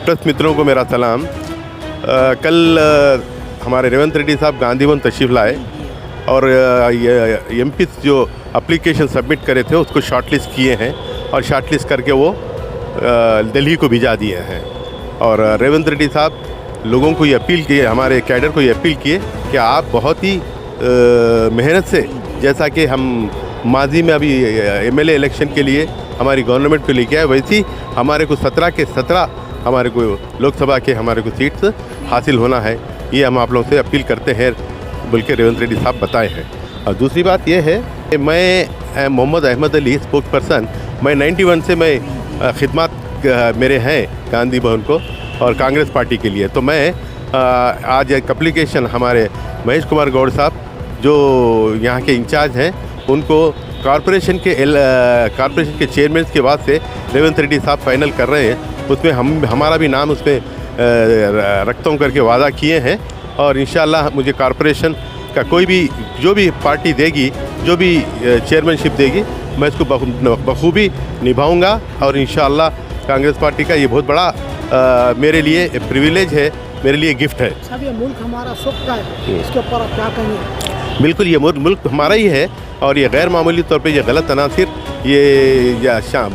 Press मित्रों को मेरा सलाम। कल हमारे रेवंत रेड्डी साहब गांधी भवन तशरीफ़ लाए और एमपी जो एप्लीकेशन सबमिट करे थे उसको शॉर्टलिस्ट किए हैं और शॉर्टलिस्ट करके वो दिल्ली को भिजा दिए हैं। और रेवंत रेड्डी साहब लोगों को ये अपील किए, हमारे कैडर को ये अपील किए कि आप बहुत ही मेहनत से, जैसा कि हम माजी में अभी एमएलए इलेक्शन के लिए हमारी गवर्नमेंट को लेके आए, वैसे ही हमारे को 17 के 17 हमारे को लोकसभा के हमारे को सीट्स हासिल होना है। ये हम आप लोगों से अपील करते हैं बोल के रेवंत रेड्डी साहब बताए हैं। और दूसरी बात यह है कि मैं मोहम्मद अहमद अली स्पोक्स पर्सन, मैं 91 से मैं खिदमत मेरे हैं गांधी भवन को और कांग्रेस पार्टी के लिए। तो मैं आज एक एप्लीकेशन हमारे महेश कुमार गौड़ साहब जो यहाँ के इंचार्ज हैं उनको कॉरपोरेशन के चेयरमैन के बाद से रेवंत रेड्डी साहब फाइनल कर रहे हैं। उसमें हमारा भी नाम उसमें रखता हूँ करके वादा किए हैं और इंशाल्लाह मुझे कॉरपोरेशन का कोई भी जो भी पार्टी देगी, जो भी चेयरमैनशिप देगी, मैं इसको बखूबी निभाऊंगा। और इंशाल्लाह कांग्रेस पार्टी का ये बहुत बड़ा मेरे लिए प्रिविलेज है, मेरे लिए गिफ्ट है। सब ये मुल्क हमारा सुख का है, इसके ऊपर आप क्या कहेंगे? बिल्कुल, ये मुल्क हमारा ही है और ये गैर मामूली तौर पे ये गलत अनासिर ये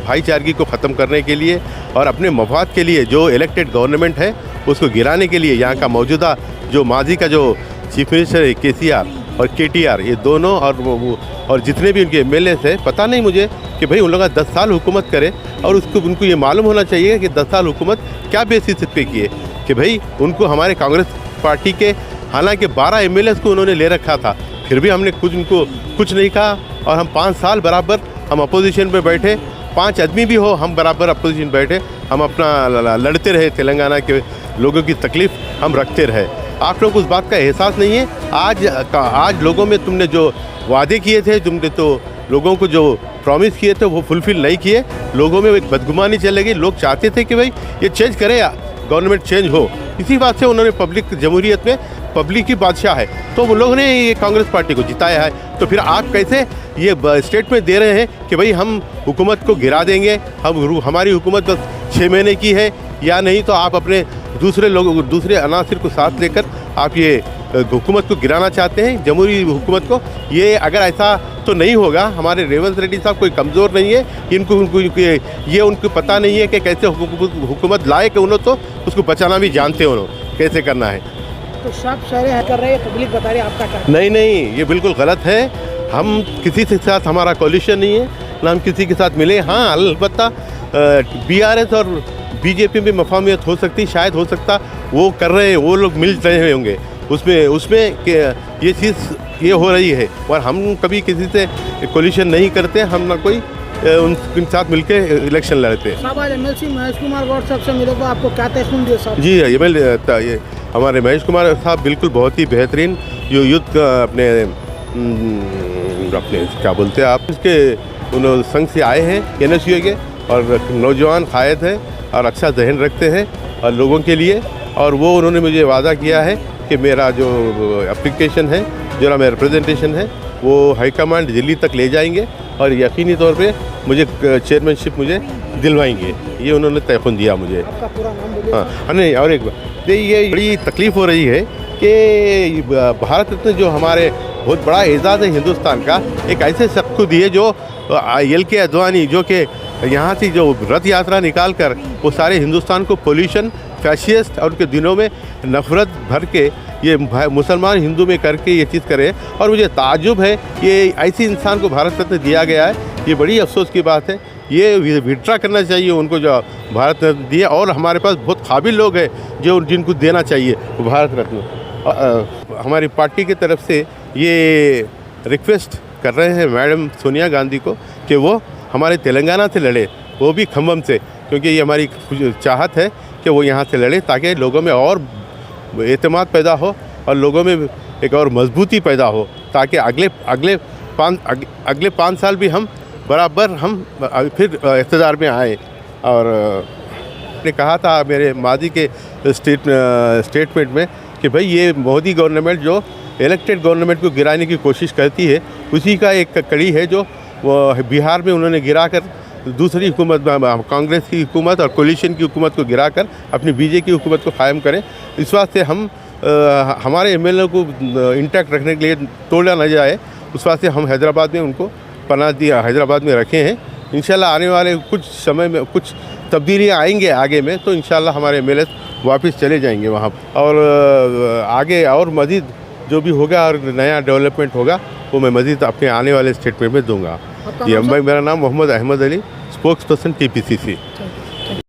भाईचारगी को ख़त्म करने के लिए और अपने मफाद के लिए जो इलेक्टेड गवर्नमेंट है उसको गिराने के लिए यहाँ का मौजूदा जो माजी का जो चीफ मिनिस्टर है केसीआर और केटीआर, ये दोनों और जितने भी उनके एमएलए थे, पता नहीं मुझे कि भाई उन लोग 10 साल हुकूमत करे और उनको ये मालूम होना चाहिए कि 10 साल हुकूमत क्या बेसिस पे किए कि भाई उनको हमारे कांग्रेस पार्टी के हालांकि 12 एमएलए को उन्होंने ले रखा था, फिर भी हमने उनको कुछ नहीं कहा और हम 5 साल बराबर हम अपोजिशन में बैठे, 5 आदमी भी हो हम बराबर अपोजिशन बैठे, हम अपना लड़ते रहे, तेलंगाना के लोगों की तकलीफ़ हम रखते रहे। आप लोग उस बात का एहसास नहीं है। आज लोगों में तुमने जो वादे किए थे, तुमने तो लोगों को जो प्रॉमिस किए थे वो फुलफ़िल नहीं किए। लोगों में एक बदगुमानी चलेगी, लोग चाहते थे कि भाई ये चेंज करे, गवर्नमेंट चेंज हो। इसी बात से उन्होंने पब्लिक जमहूरियत में पब्लिक ही बादशाह है, तो वो लोगों ने ये कांग्रेस पार्टी को जिताया है। तो फिर आप कैसे ये स्टेटमेंट दे रहे हैं कि भाई हम हुकूमत को गिरा देंगे, हमारी हुकूमत बस 6 महीने की है या नहीं, तो आप अपने दूसरे अनासिर को साथ लेकर आप ये हुकूमत को गिराना चाहते हैं, जमहूरी हुकूमत को। ये अगर ऐसा तो नहीं होगा। हमारे रेवंत रेड्डी साहब कोई कमज़ोर नहीं है, उनको पता नहीं है कि कैसे हुकूमत लाए कि उन्होंने तो उसको बचाना भी जानते हैं उन्होंने कैसे करना है। तो सब शहरें कर रहे हैं, पब्लिक बता रही है, आपका क्या? नहीं, ये बिल्कुल गलत है। हम किसी के साथ हमारा कोलिशन नहीं है, ना हम किसी के साथ मिले। हाँ, अलबत्ता बीआरएस और बीजेपी में मफाहमियत हो सकती, शायद हो सकता वो कर रहे हैं, वो लोग मिल रहे होंगे उसमें ये चीज़ ये हो रही है। और हम कभी किसी से कोलिशन नहीं करते, हम ना कोई उनके साथ मिलकर इलेक्शन लड़ते हैं। साहब आज एमएलसी महेश कुमार गौड़ साहब से मिले तो आपको क्या तयखुन दिया साहब? जी, ये हमारे महेश कुमार साहब बिल्कुल बहुत ही बेहतरीन जो युद्ध अपने क्या बोलते हैं आप, इसके उन्होंने संघ से आए हैं एनएसयू के, और नौजवान कायद है और अच्छा जहन रखते हैं और लोगों के लिए। और वो उन्होंने मुझे वादा किया है कि मेरा जो एप्लीकेशन है, जो मेरा रिप्रेजेंटेशन है, वो हाईकमांड दिल्ली तक ले जाएंगे और यकीनी तौर पे मुझे चेयरमैनशिप मुझे दिलवाएंगे। ये उन्होंने तयखुन दिया मुझे। आपका पूरा नाम बोलिए। हाँ, नहीं, और एक बात ये बड़ी तकलीफ़ हो रही है कि भारत रत्न जो हमारे बहुत बड़ा एजाज़ है हिंदुस्तान का, एक ऐसे शख्स को दिए जो LK अद्वानी, जो कि यहाँ से जो रथ यात्रा निकाल कर वो सारे हिंदुस्तान को पोल्यूशन, फैशिस्ट और उनके दिनों में नफ़रत भर के ये मुसलमान हिंदू में करके ये चीज़ करे। और मुझे ताज्जुब है ये ऐसे इंसान को भारत रत्न दिया गया है, ये बड़ी अफसोस की बात है। ये विड्रा करना चाहिए उनको जो भारत रत्न दिया। और हमारे पास बहुत काबिल लोग हैं जिनको देना चाहिए वो भारत रत्न। हमारी पार्टी की तरफ से ये रिक्वेस्ट कर रहे हैं मैडम सोनिया गांधी को कि वो हमारे तेलंगाना से लड़े, वो भी खम्बम से, क्योंकि ये हमारी चाहत है कि वो यहाँ से लड़े ताकि लोगों में और एतमाद पैदा हो और लोगों में एक और मजबूती पैदा हो, ताकि अगले 5 साल भी हम बराबर हम फिर इक़्तिदार में आए। और ने कहा था मेरे माजी के स्टेटमेंट में कि भाई ये मोदी गवर्नमेंट जो इलेक्टेड गवर्नमेंट को गिराने की कोशिश करती है, उसी का एक कड़ी है जो वो बिहार में उन्होंने गिरा कर दूसरी हुकूमत कांग्रेस की हुकूमत और कोलिशन की हुकूमत को गिराकर अपनी बीजेपी की हुकूमत को कायम करें। इस वास्ते हम हमारे एमएलए को इंटैक्ट रखने के लिए तोड़ा न जाए, उस वास्ते हम हैदराबाद में उनको पनाह दिया, हैदराबाद में रखे हैं। इंशाल्लाह आने वाले कुछ समय में कुछ तब्दीलियाँ आएंगे आगे में, तो इंशाल्लाह हमारे एमएलए वापस चले जाएंगे वहाँ। और आगे और मज़ीद जो भी होगा और नया डेवलपमेंट होगा वो मैं मज़ीद अपने आने वाले स्टेटमेंट में दूंगा। आपका ये नाम सर? मेरा नाम Mohammed Ahmed Ali, spokesperson TPCC। Thank you.